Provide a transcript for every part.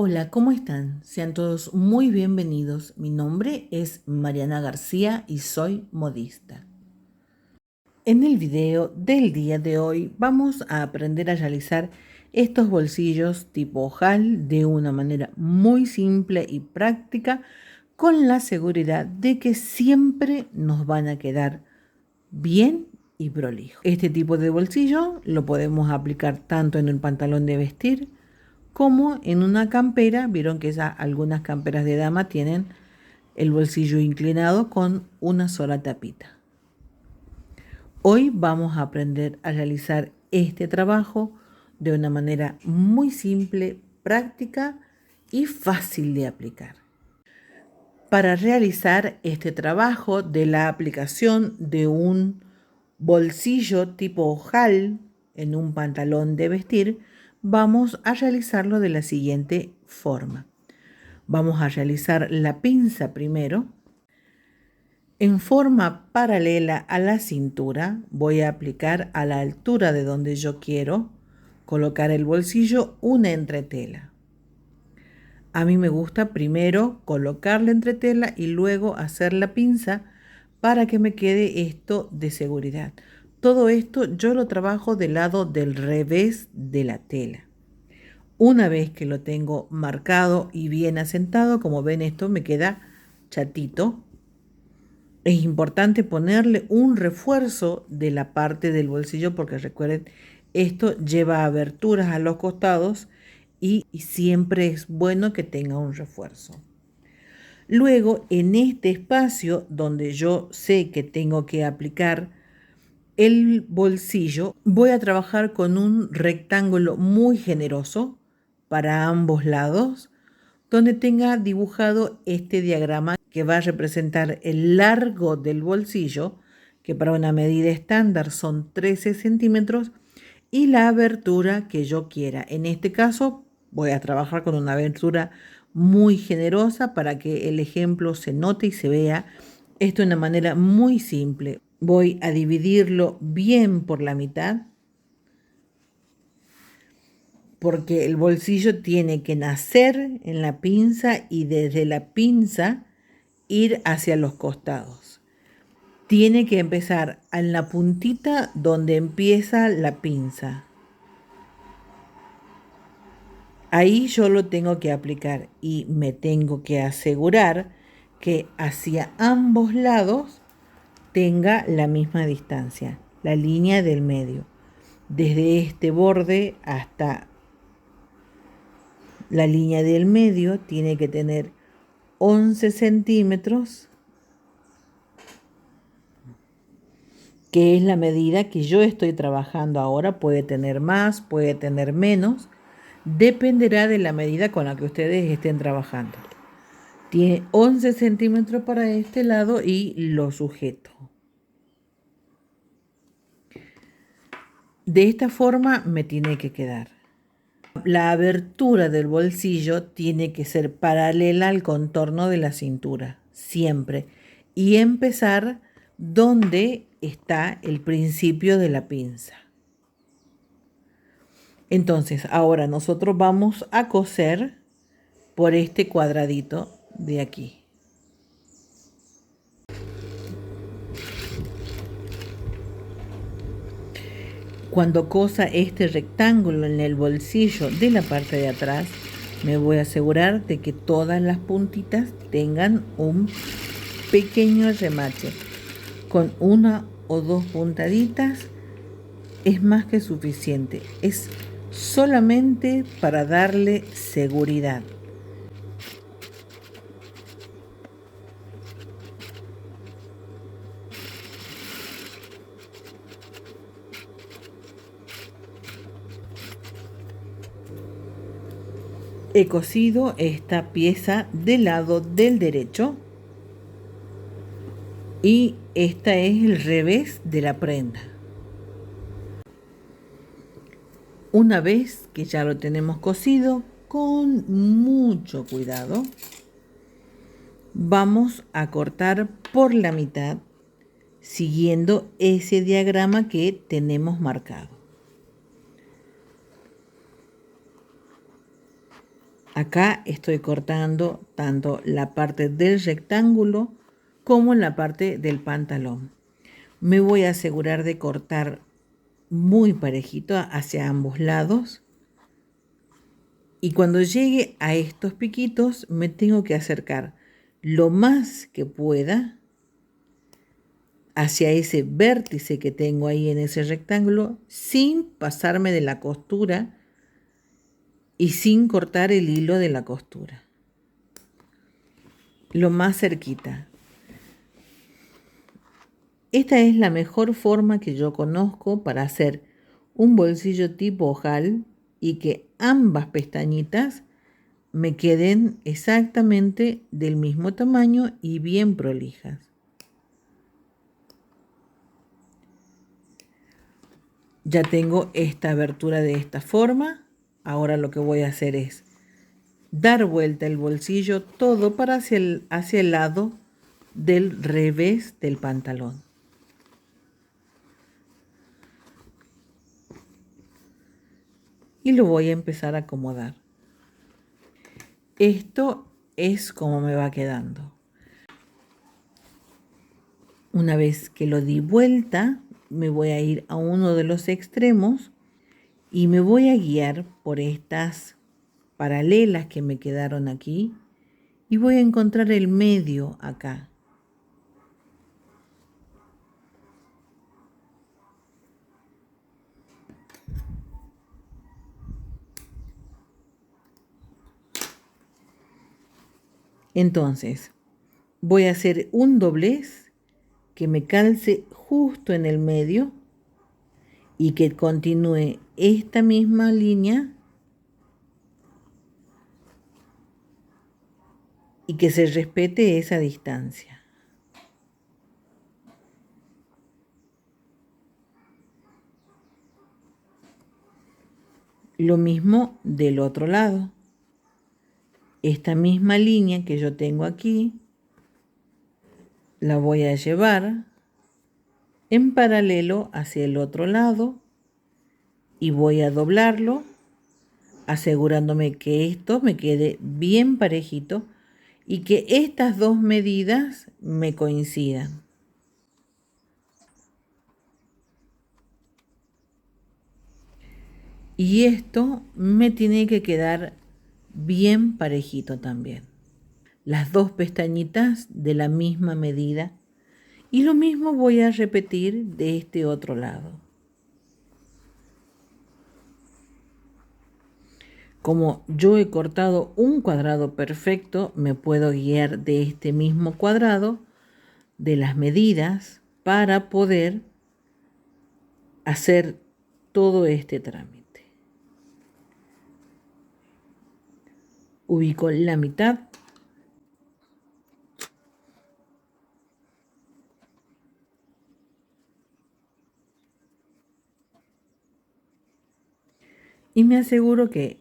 Hola, ¿cómo están? Sean todos muy bienvenidos. Mi nombre es Mariana García y soy modista. En el video del día de hoy vamos a aprender a realizar estos bolsillos tipo ojal de una manera muy simple y práctica, con la seguridad de que siempre nos van a quedar bien y prolijo. Este tipo de bolsillo lo podemos aplicar tanto en un pantalón de vestir como en una campera. Vieron que ya algunas camperas de dama tienen el bolsillo inclinado con una sola tapita. Hoy vamos a aprender a realizar este trabajo de una manera muy simple, práctica y fácil de aplicar. Para realizar este trabajo de la aplicación de un bolsillo tipo ojal en un pantalón de vestir, vamos a realizarlo de la siguiente forma. Vamos a realizar la pinza primero. En forma paralela a la cintura voy a aplicar a la altura de donde yo quiero colocar el bolsillo una entretela. A mí me gusta primero colocar la entretela y luego hacer la pinza para que me quede esto de seguridad. Todo esto yo lo trabajo del lado del revés de la tela. Una vez que lo tengo marcado y bien asentado, como ven, esto me queda chatito. Es importante ponerle un refuerzo de la parte del bolsillo porque recuerden, esto lleva aberturas a los costados y siempre es bueno que tenga un refuerzo. Luego, en este espacio donde yo sé que tengo que aplicar el bolsillo, voy a trabajar con un rectángulo muy generoso para ambos lados, donde tenga dibujado este diagrama que va a representar el largo del bolsillo, que para una medida estándar son 13 centímetros, y la abertura que yo quiera. En este caso voy a trabajar con una abertura muy generosa para que el ejemplo se note y se vea esto de una manera muy simple. Voy a dividirlo bien por la mitad, porque el bolsillo tiene que nacer en la pinza y desde la pinza ir hacia los costados. Tiene que empezar en la puntita donde empieza la pinza. Ahí yo lo tengo que aplicar y me tengo que asegurar que hacia ambos lados tenga la misma distancia, la línea del medio. Desde este borde hasta la línea del medio tiene que tener 11 centímetros, que es la medida que yo estoy trabajando ahora. Puede tener más, puede tener menos, dependerá de la medida con la que ustedes estén trabajando. Tiene 11 centímetros para este lado y lo sujeto. De esta forma me tiene que quedar. La abertura del bolsillo tiene que ser paralela al contorno de la cintura, siempre, y empezar donde está el principio de la pinza. Entonces, ahora nosotros vamos a coser por este cuadradito de aquí. Cuando cosa este rectángulo en el bolsillo de la parte de atrás, me voy a asegurar de que todas las puntitas tengan un pequeño remate. Con una o dos puntaditas es más que suficiente. Es solamente para darle seguridad. He cosido esta pieza del lado del derecho y esta es el revés de la prenda. Una vez que ya lo tenemos cosido, con mucho cuidado, vamos a cortar por la mitad siguiendo ese diagrama que tenemos marcado. Acá estoy cortando tanto la parte del rectángulo como la parte del pantalón. Me voy a asegurar de cortar muy parejito hacia ambos lados. Y cuando llegue a estos piquitos me tengo que acercar lo más que pueda hacia ese vértice que tengo ahí en ese rectángulo sin pasarme de la costura y sin cortar el hilo de la costura. Lo más cerquita. Esta es la mejor forma que yo conozco para hacer un bolsillo tipo ojal y que ambas pestañitas me queden exactamente del mismo tamaño y bien prolijas. Ya tengo esta abertura de esta forma. Ahora lo que voy a hacer es dar vuelta el bolsillo todo para hacia el lado del revés del pantalón. Y lo voy a empezar a acomodar. Esto es como me va quedando. Una vez que lo di vuelta, me voy a ir a uno de los extremos y me voy a guiar por estas paralelas que me quedaron aquí y voy a encontrar el medio acá. Entonces, voy a hacer un doblez que me calce justo en el medio y que continúe esta misma línea y que se respete esa distancia. Lo mismo del otro lado. Esta misma línea que yo tengo aquí, la voy a llevar en paralelo hacia el otro lado y voy a doblarlo, asegurándome que esto me quede bien parejito y que estas dos medidas me coincidan. Y esto me tiene que quedar bien parejito también. Las dos pestañitas de la misma medida. Y lo mismo voy a repetir de este otro lado. Como yo he cortado un cuadrado perfecto, me puedo guiar de este mismo cuadrado, de las medidas, para poder hacer todo este trámite. Ubico la mitad. Y me aseguro que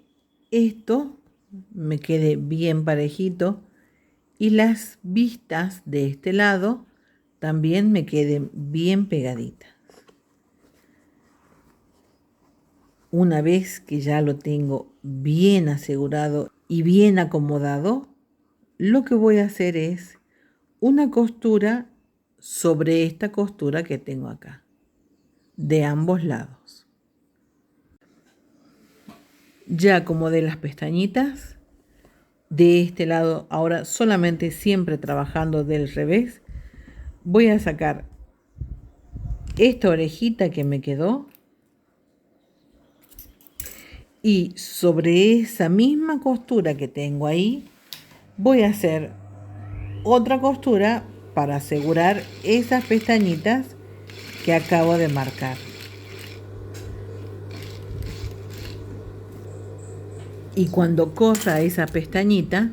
esto me quede bien parejito y las vistas de este lado también me queden bien pegaditas. Una vez que ya lo tengo bien asegurado y bien acomodado, lo que voy a hacer es una costura sobre esta costura que tengo acá, de ambos lados. Ya acomodé las pestañitas. De este lado, ahora solamente siempre trabajando del revés, voy a sacar esta orejita que me quedó y sobre esa misma costura que tengo ahí voy a hacer otra costura para asegurar esas pestañitas que acabo de marcar. Y cuando cosa esa pestañita,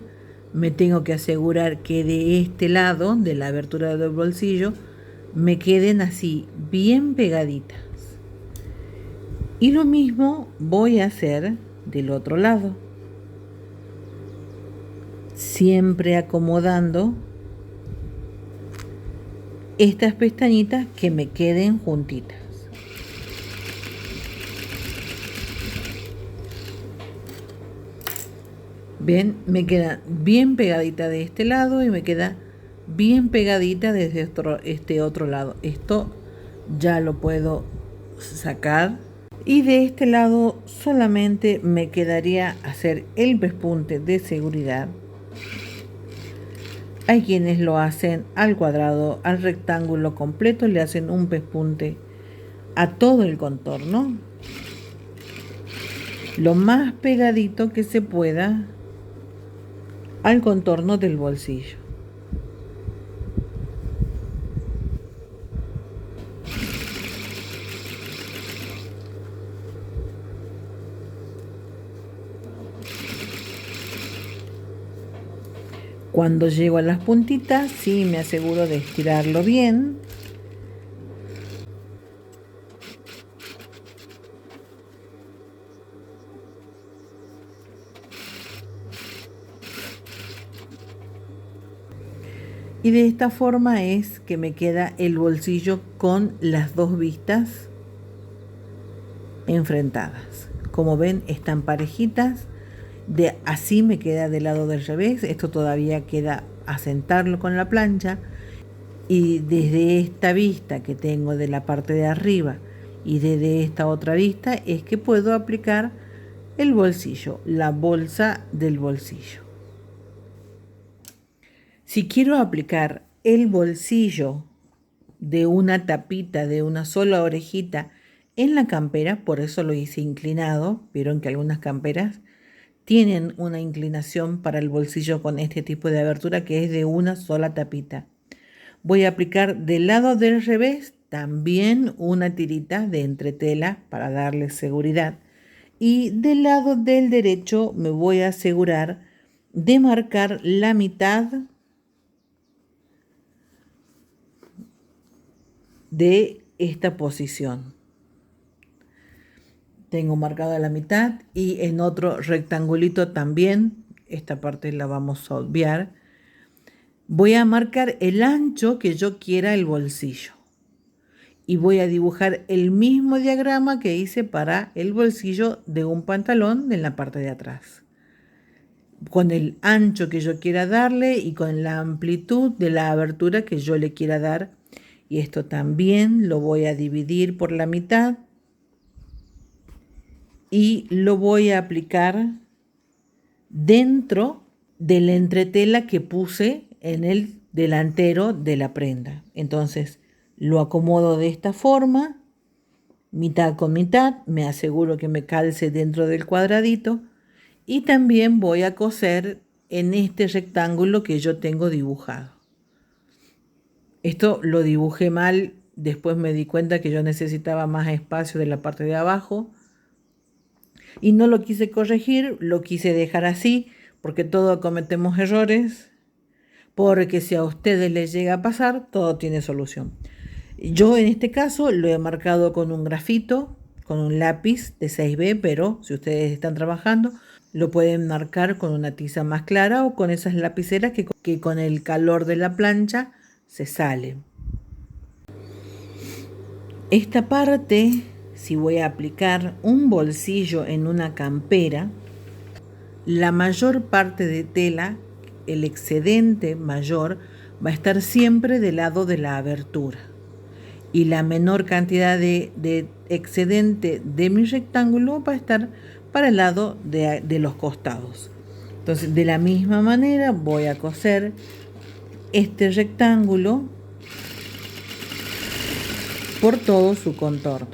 me tengo que asegurar que de este lado, de la abertura del bolsillo, me queden así bien pegaditas. Y lo mismo voy a hacer del otro lado. Siempre acomodando estas pestañitas que me queden juntitas. Bien, me queda bien pegadita de este lado y me queda bien pegadita desde este otro lado. Esto ya lo puedo sacar. Y de este lado solamente me quedaría hacer el pespunte de seguridad. Hay quienes lo hacen al cuadrado, al rectángulo completo, le hacen un pespunte a todo el contorno, lo más pegadito que se pueda al contorno del bolsillo. Cuando llego a las puntitas, sí me aseguro de estirarlo bien. Y de esta forma es que me queda el bolsillo con las dos vistas enfrentadas. Como ven, están parejitas. Así me queda del lado del revés. Esto todavía queda asentarlo con la plancha. Y desde esta vista que tengo de la parte de arriba y desde esta otra vista es que puedo aplicar el bolsillo, la bolsa del bolsillo. Si quiero aplicar el bolsillo de una tapita, de una sola orejita en la campera, por eso lo hice inclinado. Vieron que algunas camperas tienen una inclinación para el bolsillo con este tipo de abertura que es de una sola tapita. Voy a aplicar del lado del revés también una tirita de entretela para darle seguridad. Y del lado del derecho me voy a asegurar de marcar la mitad de esta posición. Tengo marcada la mitad y en otro rectangulito también, esta parte la vamos a obviar. Voy a marcar el ancho que yo quiera el bolsillo. Y voy a dibujar el mismo diagrama que hice para el bolsillo de un pantalón en la parte de atrás. Con el ancho que yo quiera darle y con la amplitud de la abertura que yo le quiera dar. Y esto también lo voy a dividir por la mitad. Y lo voy a aplicar dentro de la entretela que puse en el delantero de la prenda. Entonces lo acomodo de esta forma, mitad con mitad, me aseguro que me calce dentro del cuadradito y también voy a coser en este rectángulo que yo tengo dibujado. Esto lo dibujé mal, después me di cuenta que yo necesitaba más espacio de la parte de abajo y no lo quise corregir, lo quise dejar así porque todos cometemos errores, porque si a ustedes les llega a pasar, todo tiene solución. Yo en este caso lo he marcado con un grafito, con un lápiz de 6B, pero si ustedes están trabajando, lo pueden marcar con una tiza más clara o con esas lapiceras que con el calor de la plancha se salen. Esta parte, si voy a aplicar un bolsillo en una campera, la mayor parte de tela, el excedente mayor, va a estar siempre del lado de la abertura. Y la menor cantidad de excedente de mi rectángulo va a estar para el lado de los costados. Entonces, de la misma manera voy a coser este rectángulo por todo su contorno.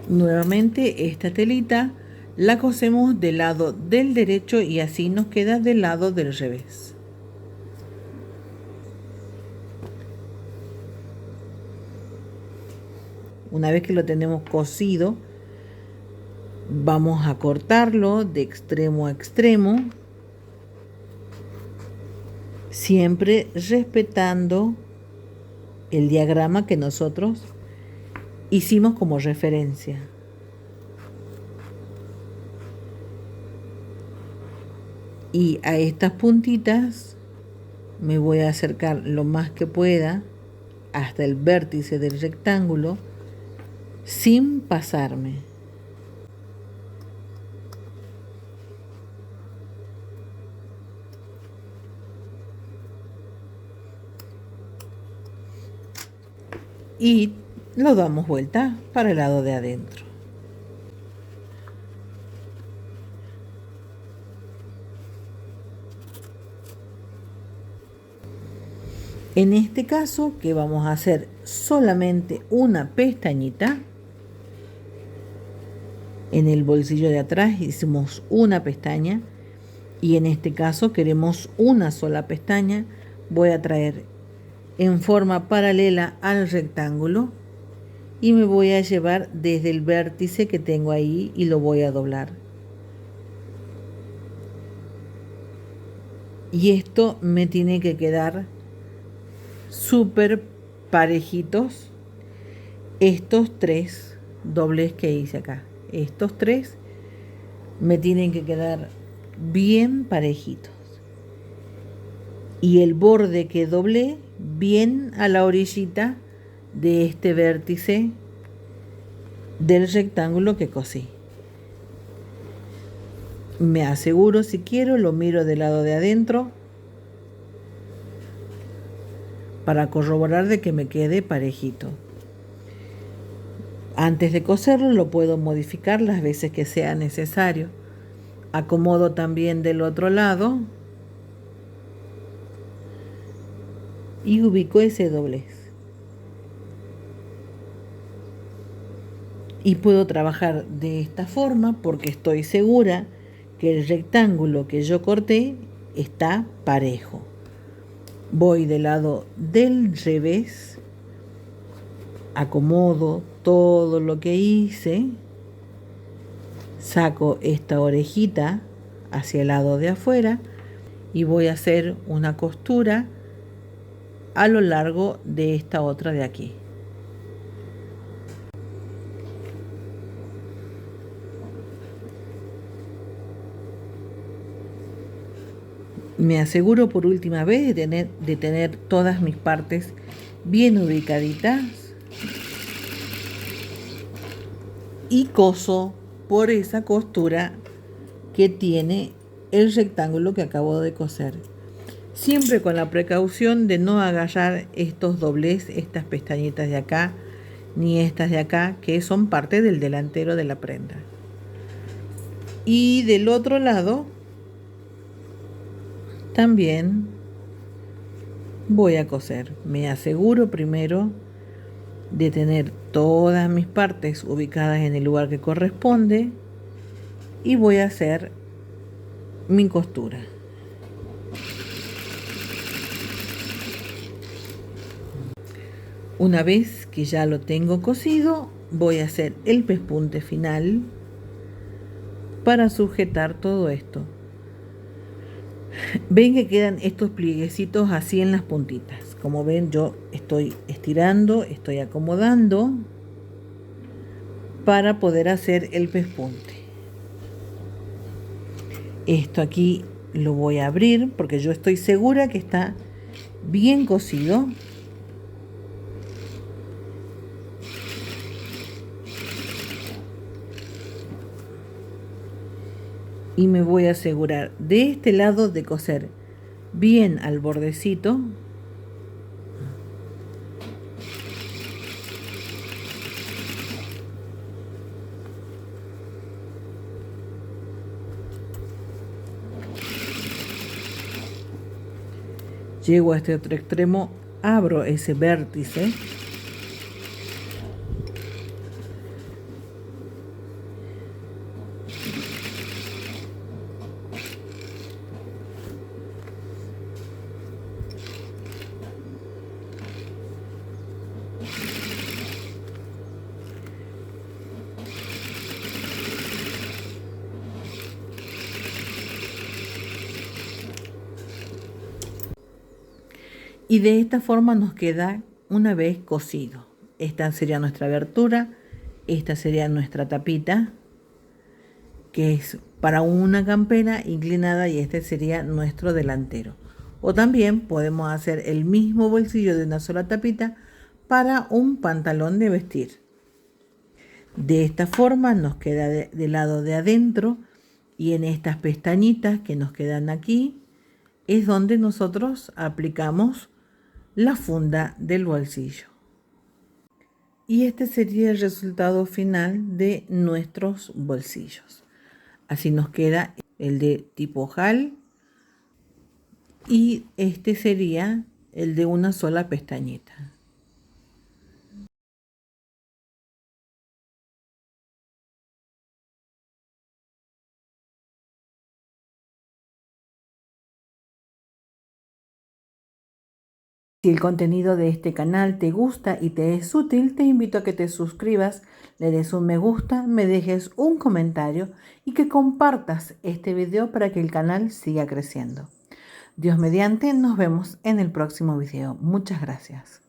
Nuevamente esta telita la cosemos del lado del derecho y así nos queda del lado del revés. Una vez que lo tenemos cosido, vamos a cortarlo de extremo a extremo, siempre respetando el diagrama que nosotros hicimos como referencia. Y a estas puntitas Me voy a acercar lo más que pueda hasta el vértice del rectángulo sin pasarme. Y lo damos vuelta para el lado de adentro. En este caso, que vamos a hacer solamente una pestañita, en el bolsillo de atrás hicimos una pestaña y en este caso queremos una sola pestaña. Voy a traer en forma paralela al rectángulo y me voy a llevar desde el vértice que tengo ahí y lo voy a doblar. Y esto me tiene que quedar súper parejitos estos 3 dobles que hice acá. Estos 3 me tienen que quedar bien parejitos. Y el borde que doblé bien a la orillita de este vértice del rectángulo que cosí. Me aseguro, si quiero, lo miro del lado de adentro para corroborar de que me quede parejito. Antes de coserlo lo puedo modificar las veces que sea necesario. Acomodo también del otro lado y ubico ese doblez. Y puedo trabajar de esta forma porque estoy segura que el rectángulo que yo corté está parejo. Voy del lado del revés, acomodo todo lo que hice, saco esta orejita hacia el lado de afuera y voy a hacer una costura a lo largo de esta otra de aquí. Me aseguro por última vez de tener todas mis partes bien ubicaditas y coso por esa costura que tiene el rectángulo que acabo de coser. Siempre con la precaución de no agarrar estos doblez, estas pestañitas de acá, ni estas de acá, que son parte del delantero de la prenda. Y del otro lado también voy a coser. Me aseguro primero de tener todas mis partes ubicadas en el lugar que corresponde y voy a hacer mi costura. Una vez que ya lo tengo cosido, voy a hacer el pespunte final para sujetar todo esto. Ven que quedan estos plieguecitos así en las puntitas. Como ven, yo estoy estirando, estoy acomodando para poder hacer el pespunte. Esto aquí lo voy a abrir porque yo estoy segura que está bien cosido. Y me voy a asegurar de este lado de coser bien al bordecito. Llego a este otro extremo, abro ese vértice. Y de esta forma nos queda una vez cosido. Esta sería nuestra abertura, esta sería nuestra tapita, que es para una campera inclinada, y este sería nuestro delantero. O también podemos hacer el mismo bolsillo de una sola tapita para un pantalón de vestir. De esta forma nos queda del lado de adentro, y en estas pestañitas que nos quedan aquí es donde nosotros aplicamos la funda del bolsillo. Y este sería el resultado final de nuestros bolsillos. Así nos queda el de tipo ojal, y este sería el de una sola pestañita. Si el contenido de este canal te gusta y te es útil, te invito a que te suscribas, le des un me gusta, me dejes un comentario y que compartas este video para que el canal siga creciendo. Dios mediante, nos vemos en el próximo video. Muchas gracias.